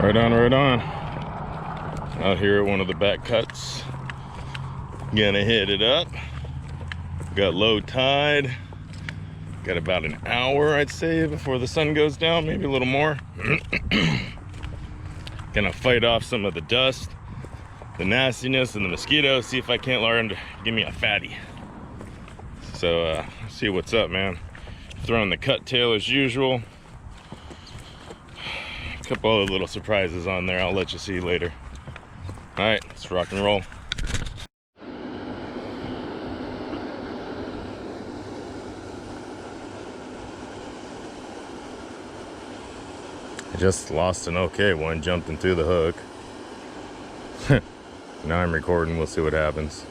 Right on, right on. Out here at one of the back cuts. Gonna hit it up. Got low tide. Got about an hour, I'd say, before the sun goes down, maybe a little more. Gonna fight off some of the dust, the nastiness, and the mosquitoes. See if I can't learn to give me a fatty. So, see what's up, man. Throwing the cut tail as usual. A couple other little surprises on there I'll let you see later. All right, let's rock and roll. I just lost an okay one, jumped into the hook. Now I'm recording, we'll see what happens.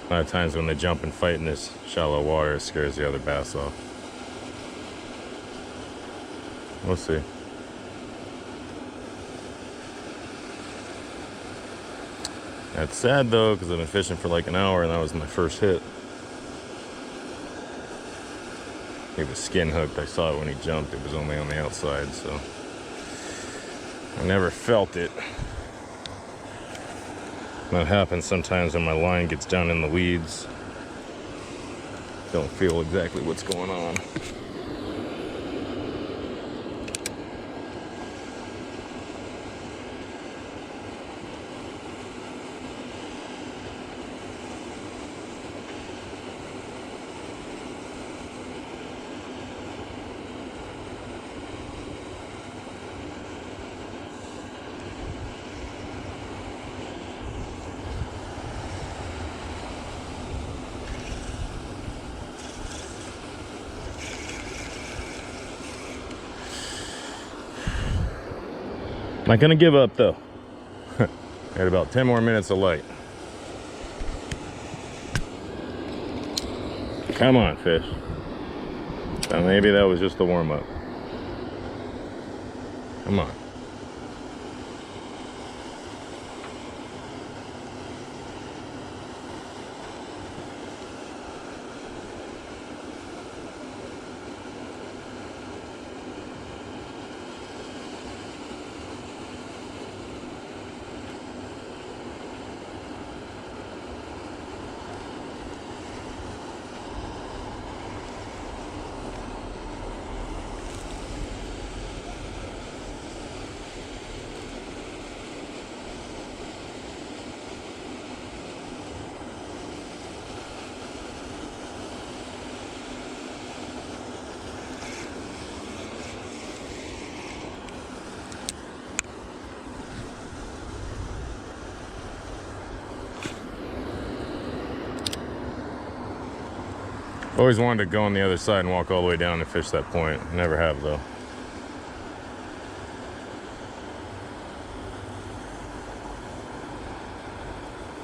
A lot of times when they jump and fight in this shallow water, it scares the other bass off. We'll see. That's sad though, because I've been fishing for like an hour and that was my first hit. He was skin hooked. I saw it when he jumped. It was only on the outside, so I never felt it. That happens sometimes when my line gets down in the weeds. Don't feel exactly what's going on. Not gonna give up though. Got about 10 more minutes of light. Come on, fish. So maybe that was just the warm-up. Come on. Always wanted to go on the other side and walk all the way down and fish that point. Never have though.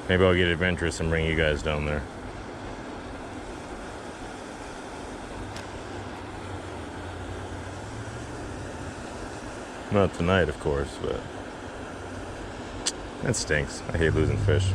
Maybe I'll get adventurous and bring you guys down there. Not tonight, of course, but that stinks. I hate losing fish.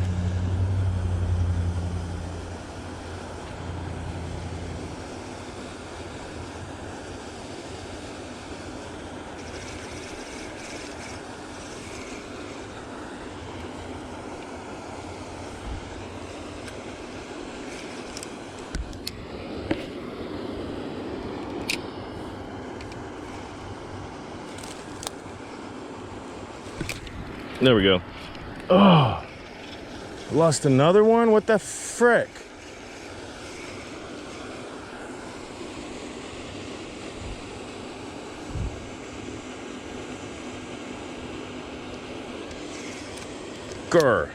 There we go. Oh, lost another one? What the frick? Grr.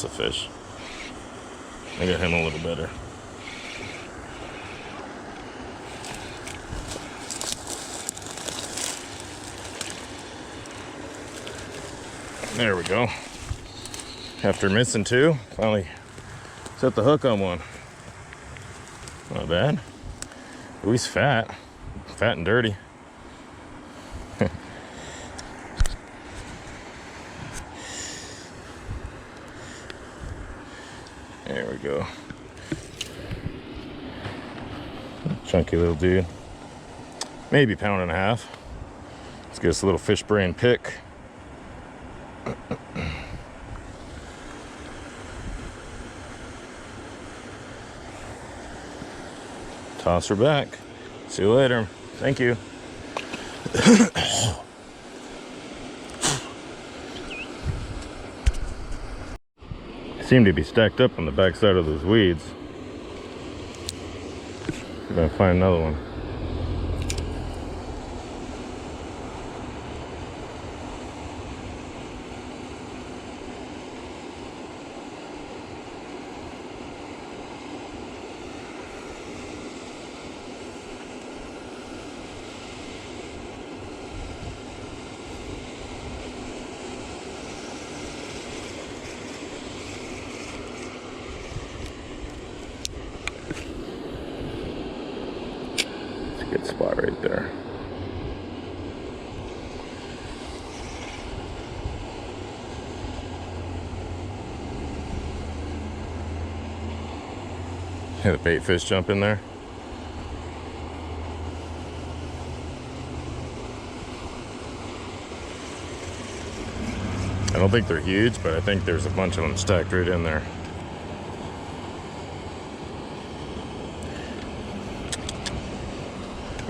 A fish. I got him a little better. There we go. After missing two, finally set the hook on one. Not bad. Ooh, he's fat. Fat and dirty. There we go. Chunky little dude. Maybe pound and a half. Let's get us a little fish brain pick. Toss her back. See you later. Thank you. Seem to be stacked up on the backside of those weeds. I'm gonna find another one. Good spot right there. Yeah, the bait fish jump in there. I don't think they're huge, but I think there's a bunch of them stacked right in there.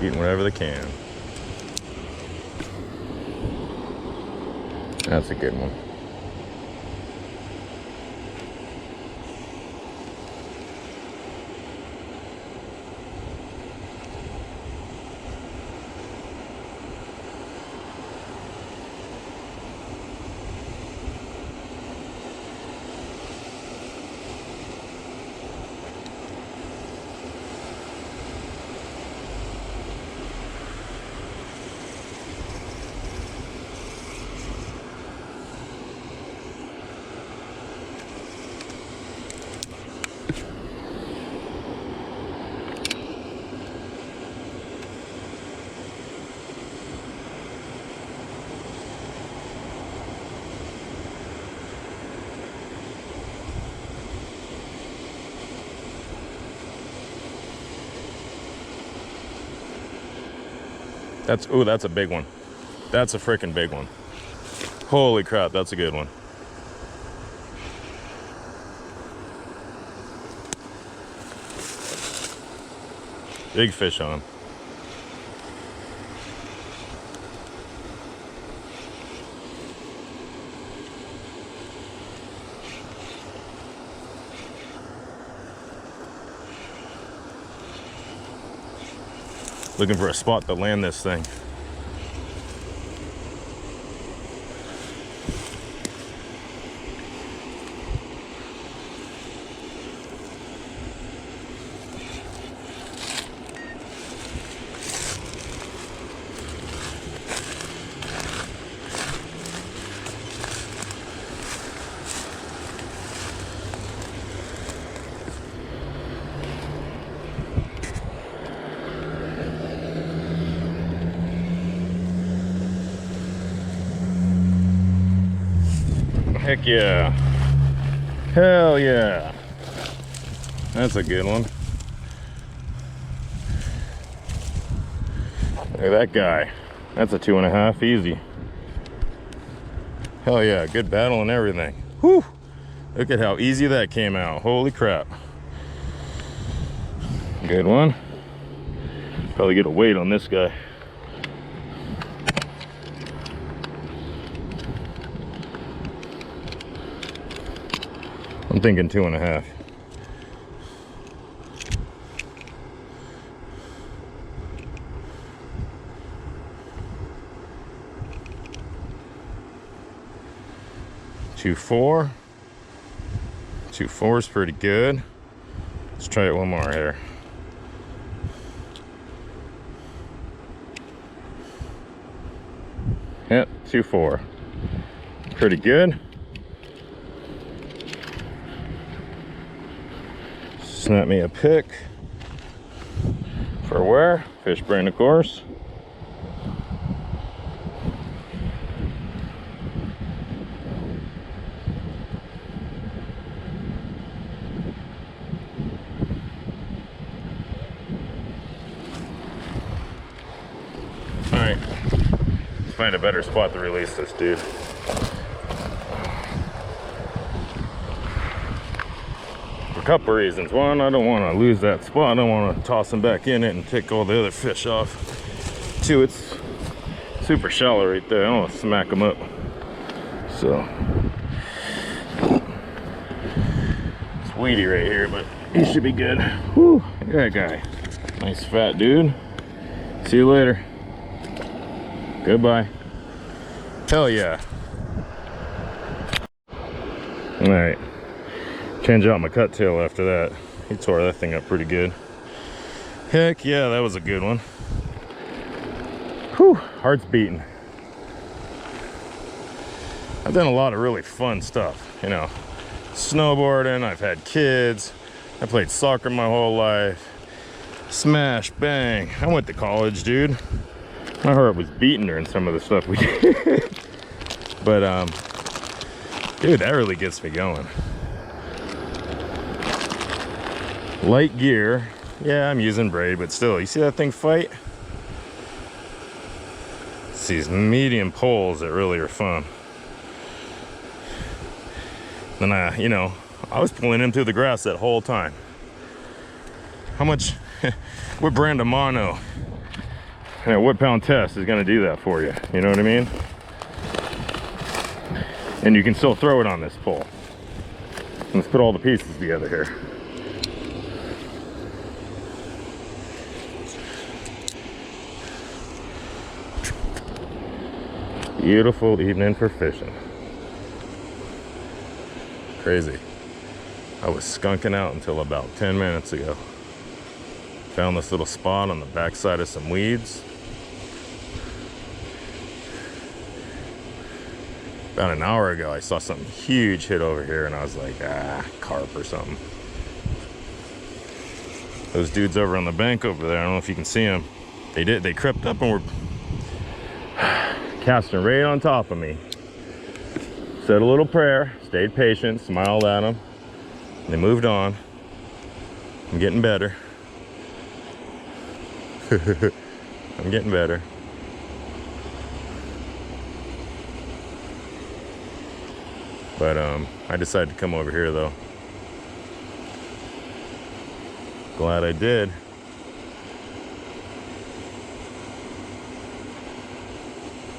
Eating whatever they can. That's a good one. That's a big one. That's a freaking big one. Holy crap, that's a good one. Big fish on. Looking for a spot to land this thing. Heck yeah. Hell yeah. That's a good one. Look at that guy. That's a 2.5, easy. Hell yeah, good battle and everything. Whew. Look at how easy that came out. Holy crap. Good one. Probably get a weight on this guy. I'm thinking 2.5. Two four. 2.4 is pretty good. Let's try it one more here. Yep, 2.4. Pretty good. Snap me a pick For where? Fish brain, of course. Alright, let's find a better spot to release this dude. For a couple reasons. One, I don't want to lose that spot. I don't want to toss him back in it and take all the other fish off. Two, it's super shallow right there. I don't want to smack him up. So, it's weedy right here, but he should be good. Whew, look at that guy. Nice fat dude. See you later. Goodbye. Hell yeah. All right. Change out my cut tail after that. He tore that thing up pretty good. Heck yeah, that was a good one. Whew, heart's beating. I've done a lot of really fun stuff, you know. Snowboarding, I've had kids. I played soccer my whole life. Smash, bang. I went to college, dude. My heart was beating during some of the stuff we did. But, dude, that really gets me going. Light gear. Yeah, I'm using braid, but still, you see that thing fight? It's these medium poles that really are fun. Then I was pulling him through the grass that whole time. How much, what brand of mono, what pound test is gonna do that for you? You know what I mean? And you can still throw it on this pole. Let's put all the pieces together here. Beautiful evening for fishing. Crazy. I was skunking out until about 10 minutes ago. Found this little spot on the backside of some weeds. About an hour ago, I saw something huge hit over here, and I was like, carp or something. Those dudes over on the bank over there, I don't know if you can see them. They crept up and were casting right on top of me. Said a little prayer, stayed patient, smiled at them. They moved on. I'm getting better. I'm getting better. But I decided to come over here though. Glad I did.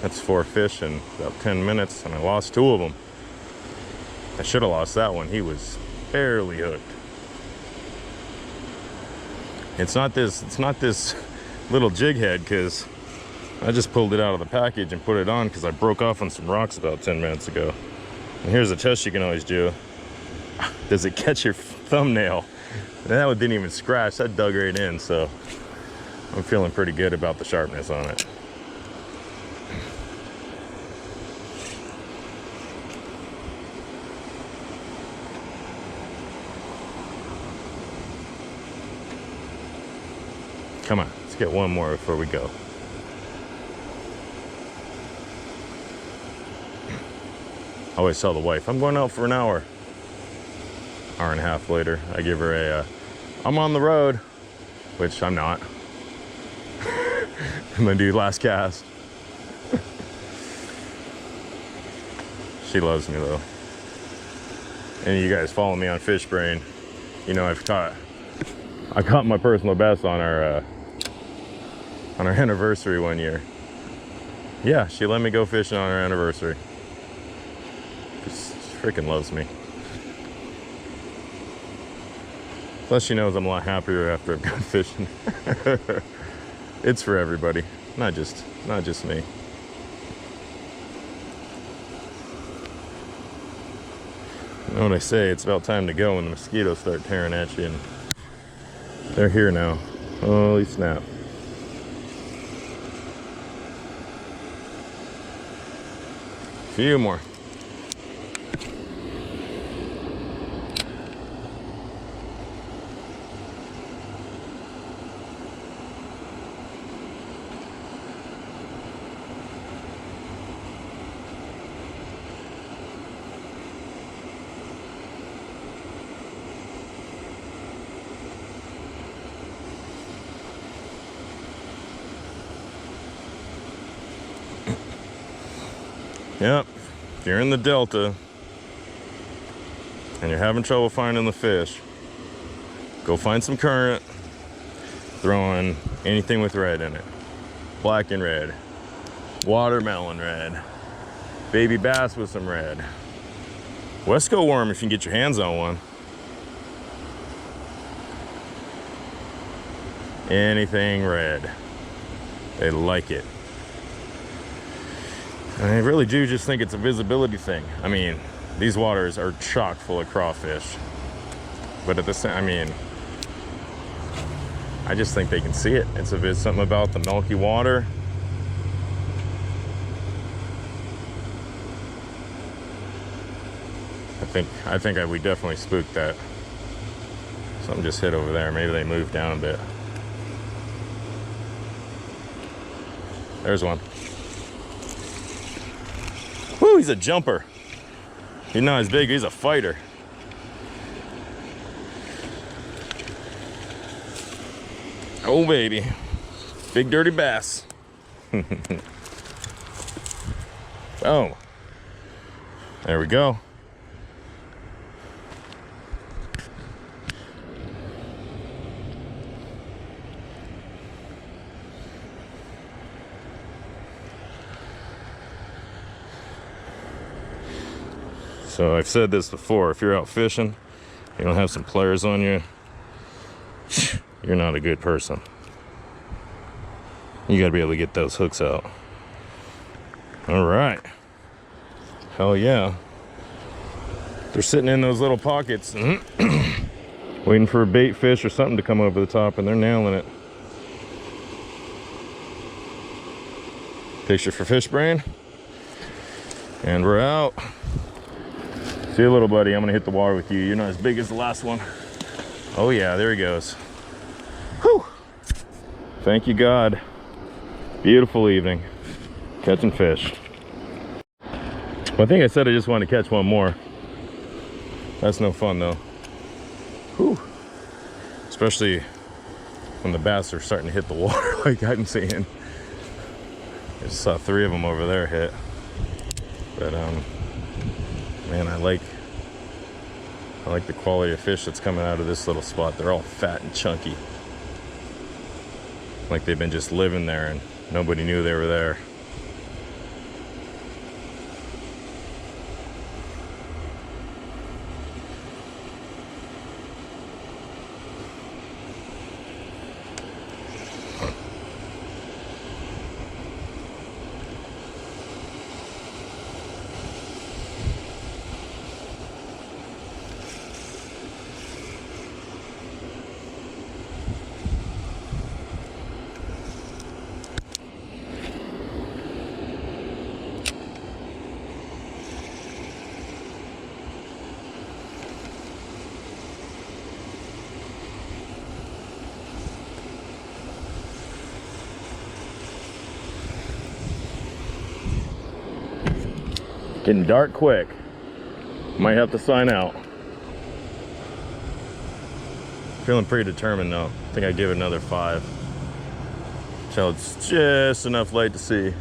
That's 4 fish in about 10 minutes, and I lost 2 of them. I should have lost that one. He was barely hooked. It's not this little jig head, because I just pulled it out of the package and put it on because I broke off on some rocks about 10 minutes ago. And here's a test you can always do. Does it catch your thumbnail? That one didn't even scratch. That dug right in, so I'm feeling pretty good about the sharpness on it. Come on, let's get one more before we go. I always tell the wife, I'm going out for an hour. Hour and a half later, I give her a, I'm on the road, which I'm not. I'm gonna do last cast. She loves me though. And you guys follow me on Fish Brain. You know, I caught my personal best on our anniversary one year. Yeah, she let me go fishing on our anniversary. She freaking loves me. Plus she knows I'm a lot happier after I've gone fishing. It's for everybody, not just me. You know what I say, it's about time to go when the mosquitoes start tearing at you, and they're here now. Holy snap. Few more. Yep, if you're in the Delta and you're having trouble finding the fish, go find some current, throw in anything with red in it. Black and red, watermelon red, baby bass with some red, Wesco worm if you can get your hands on one. Anything red, they like it. And I really do just think it's a visibility thing. I mean, these waters are chock full of crawfish, but at the same, I mean, I just think they can see it. It's something about the milky water. I think we definitely spooked that. Something just hit over there. Maybe they moved down a bit. There's one. Woo, he's a jumper. He's not as big, he's a fighter. Oh baby, big dirty bass. Oh, there we go. So I've said this before, if you're out fishing, you don't have some pliers on you, you're not a good person. You gotta be able to get those hooks out. All right. Hell yeah. They're sitting in those little pockets, waiting for a bait fish or something to come over the top, and they're nailing it. Picture for fish brain. And we're out. See you, little buddy. I'm gonna hit the water with you. You're not as big as the last one. Oh yeah, there he goes. Whew. Thank you, God. Beautiful evening. Catching fish. Well, I think I said I just wanted to catch one more. That's no fun though. Whew. Especially when the bass are starting to hit the water like I'm seeing. I just saw 3 of them over there hit. But man, I like the quality of fish that's coming out of this little spot. They're all fat and chunky. Like they've been just living there and nobody knew they were there. Getting dark quick. Might have to sign out. Feeling pretty determined though. I think I give it another 5. Till it's just enough light to see.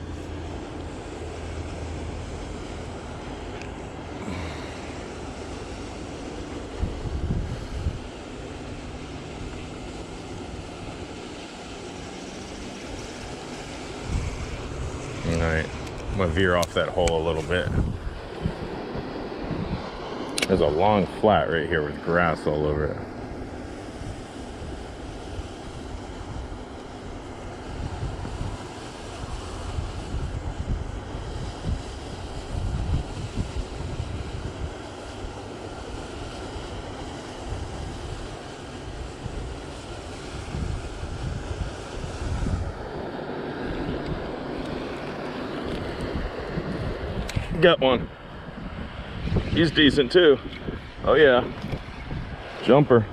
Alright, I'm gonna veer off that hole a little bit. There's a long flat right here with grass all over it. Got one. He's decent too. Oh yeah. Jumper.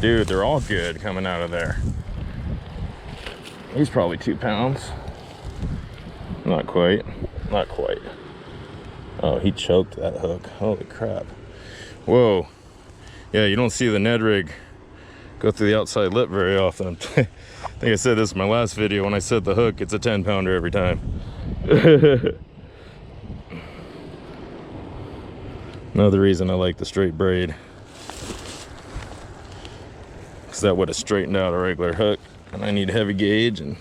Dude, they're all good coming out of there. He's probably 2 pounds. Not quite. Not quite. Oh, he choked that hook. Holy crap. Whoa. Yeah, you don't see the Ned rig go through the outside lip very often. I think I said this in my last video. When I set the hook, it's a 10-pounder every time. Another reason I like the straight braid, because that would have straightened out a regular hook, and I need heavy gauge. And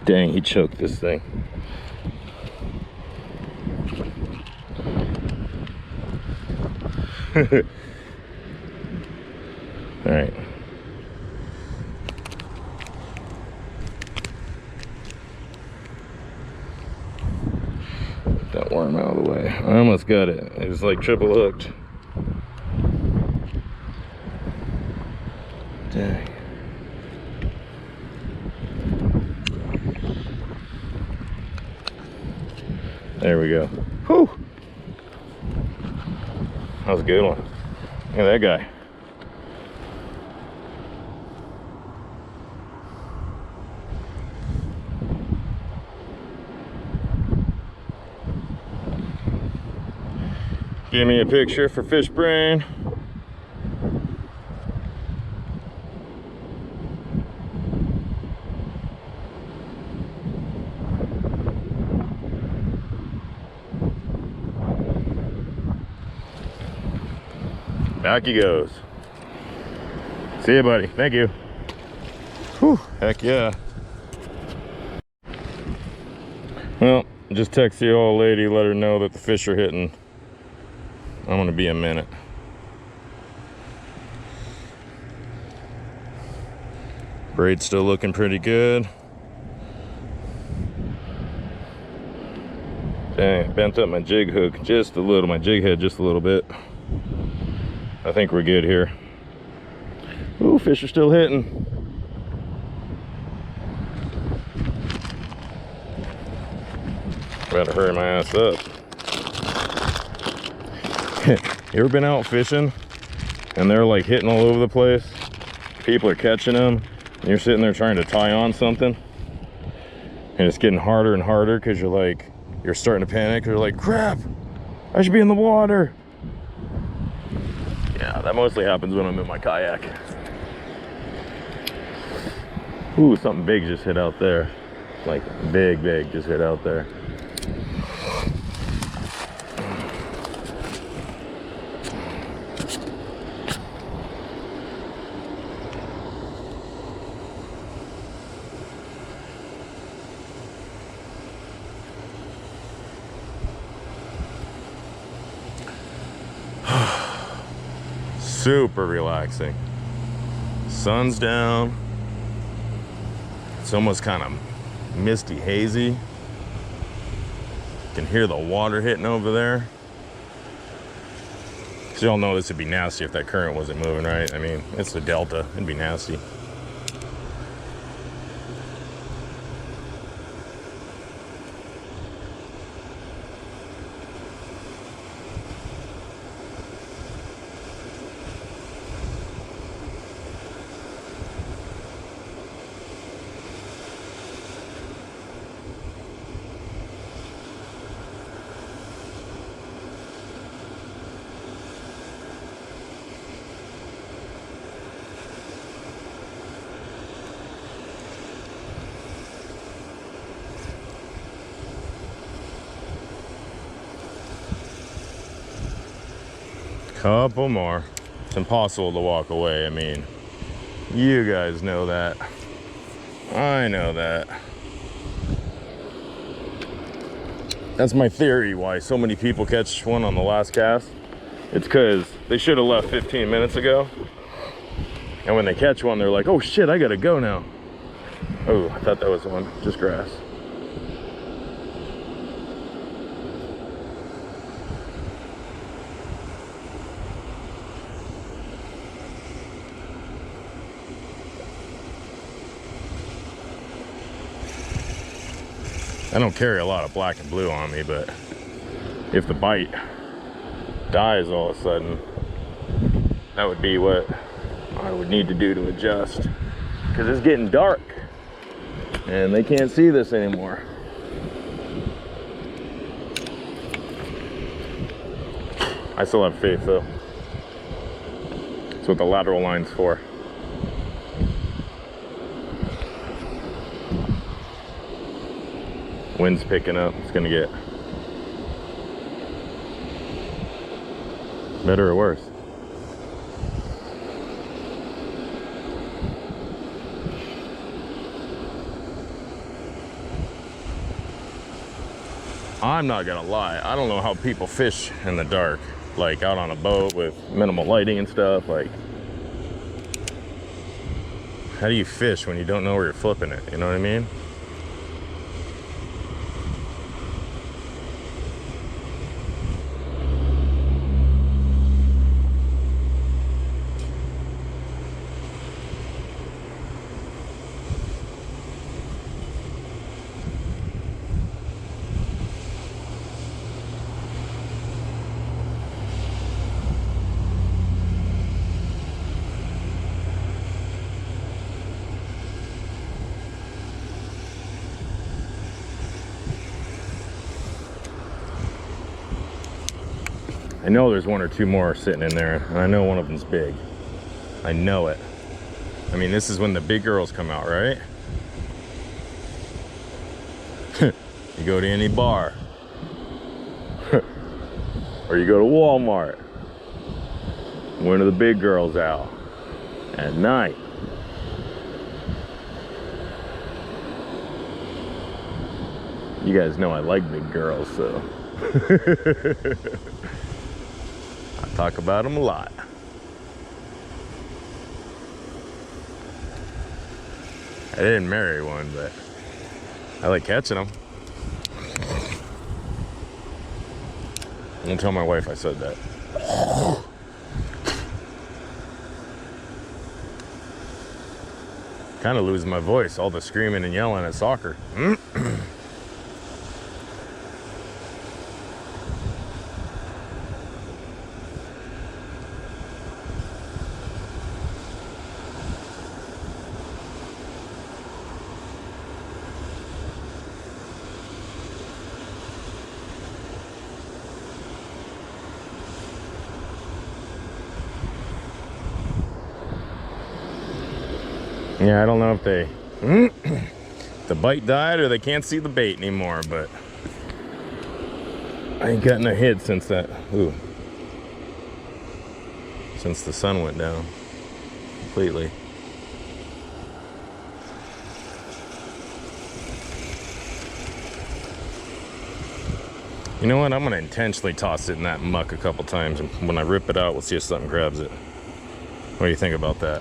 dang, he choked this thing. All right. Get that worm out of the way. I almost got it. It was like triple hooked. Dang. There we go. Whew. That was a good one. Look at that guy. Give me a picture for Fish Brain. Back he goes. See you, buddy. Thank you. Whew, heck yeah. Well, just text the old lady, let her know that the fish are hitting. I'm gonna be a minute. Braid's still looking pretty good. Dang, bent up my jig hook just a little, my jig head just a little bit. I think we're good here. Ooh, fish are still hitting. Better hurry my ass up. You ever been out fishing and they're like hitting all over the place? People are catching them and you're sitting there trying to tie on something and it's getting harder and harder because you're starting to panic. You're like, crap, I should be in the water. Yeah, that mostly happens when I'm in my kayak. Ooh, something big just hit out there. Like big just hit out there. Super relaxing. Sun's down. It's almost kind of misty, hazy. You can hear the water hitting over there. So y'all know this would be nasty if that current wasn't moving, right? I mean, it's the delta. It'd be nasty. Couple more. It's impossible to walk away. I mean, you guys know that. I know that. That's my theory why so many people catch one on the last cast. It's because they should have left 15 minutes ago. And when they catch one, they're like, oh shit, I gotta go now. Oh, I thought that was one. Just grass. I don't carry a lot of black and blue on me, but if the bite dies all of a sudden, that would be what I would need to do to adjust, because it's getting dark and they can't see this anymore. I still have faith though. That's what the lateral line's for. Wind's picking up. It's gonna get better or worse. I'm not gonna lie, I don't know how people fish in the dark, like out on a boat with minimal lighting and stuff. Like, how do you fish when you don't know where you're flipping it? You know what I mean? I know there's one or two more sitting in there, and I know one of them's big. I know it. I mean, this is when the big girls come out, right? You go to any bar, or you go to Walmart, one of the big girls out at night. You guys know I like big girls, so I talk about them a lot. I didn't marry one, but I like catching them. Don't tell my wife I said that. Kind of losing my voice, all the screaming and yelling at soccer. Yeah, I don't know if they the bite died or they can't see the bait anymore, but I ain't gotten a hit since that. Since the sun went down completely. You know what? I'm gonna intentionally toss it in that muck a couple times, and when I rip it out, we'll see if something grabs it. What do you think about that?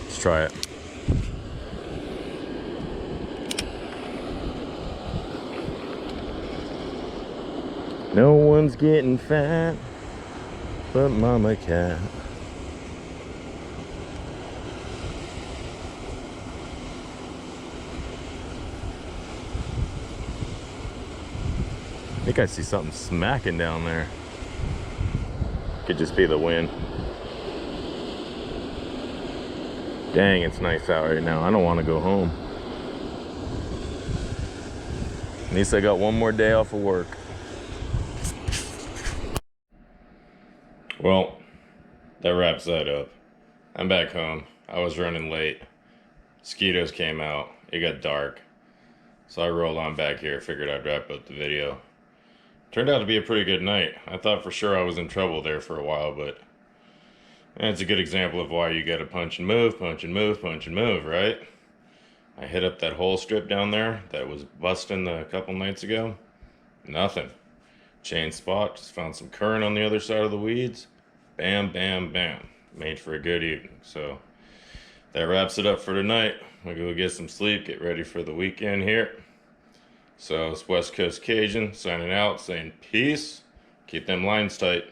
Let's try it. No one's getting fat but Mama Cat. I think I see something smacking down there. Could just be the wind. Dang, it's nice out right now. I don't want to go home. At least I got one more day off of work. Well, that wraps that up. I'm back home. I was running late. Mosquitoes came out. It got dark. So I rolled on back here, figured I'd wrap up the video. Turned out to be a pretty good night. I thought for sure I was in trouble there for a while, but it's a good example of why you gotta punch and move, punch and move, punch and move, right? I hit up that whole strip down there that was busting a couple nights ago. Nothing. Chain spot, just found some current on the other side of the weeds. Bam, bam, bam. Made for a good evening. So that wraps it up for tonight. We'll go get some sleep, get ready for the weekend here. So it's West Coast Cajun signing out, saying peace. Keep them lines tight.